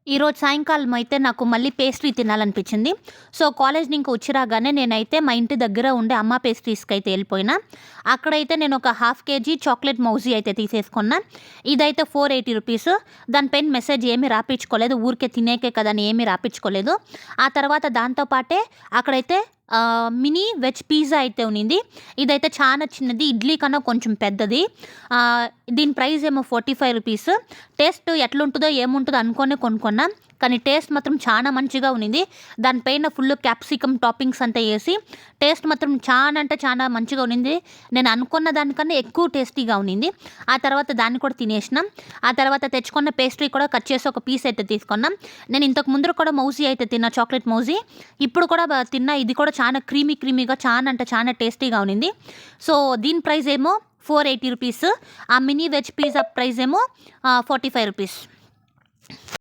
ఈరోజు సాయంకాలం అయితే నాకు మళ్ళీ పేస్ట్రీ తినాలనిపించింది. సో, కాలేజ్ నుంచి వచ్చి రాగానే నేనైతే మా ఇంటి దగ్గర ఉండే అమ్మ పేస్ట్రీస్‌కి అయితే వెళ్ళిపోయినా. అక్కడైతే నేను ఒక హాఫ్ కేజీ చాక్లెట్ మౌజీ అయితే తీసేసుకున్నా. ఇదైతే ₹480. దానిపైన మెసేజ్ ఏమీ రాపిచ్చుకోలేదు. ఊరికే తినేకే కదా అని ఏమీ రాపిచ్చుకోలేదు. ఆ తర్వాత దాంతో పాటే అక్కడైతే మినీ వెజ్ పిజ్జా అయితే ఉన్నింది. ఇదైతే చాలా చిన్నది. ఇడ్లీ కన్నా కొంచెం పెద్దది. దీని ప్రైస్ ఏమో ₹45. టేస్ట్ ఎట్లుంటుందో ఏముంటుందో అనుకోనే కొనుక్కున్నా. కానీ టేస్ట్ మాత్రం చాలా మంచిగా ఉన్నింది. దానిపైన ఫుల్ క్యాప్సికమ్ టాపింగ్స్ అంతా వేసి టేస్ట్ మాత్రం చాలా అంటే చాలా మంచిగా ఉన్నింది. నేను అనుకున్న దానికన్నా ఎక్కువ టేస్టీగా ఉన్నింది. ఆ తర్వాత దాన్ని కూడా తినేసినాం. ఆ తర్వాత తెచ్చుకున్న పేస్ట్రీ కూడా కట్ చేసి ఒక పీస్ అయితే తీసుకున్నాం. నేను ఇంతకు ముందు కూడా మౌజీ అయితే తిన్నా, చాక్లెట్ మౌజీ. ఇప్పుడు కూడా తిన్నా. ఇది కూడా చాలా క్రీమీగా చాలా అంటే చాలా టేస్టీగా ఉన్నింది. సో, దీని ప్రైస్ ఏమో ₹480. ఆ మినీ వెజ్ పిజ్జా ప్రైస్ ఏమో ₹45.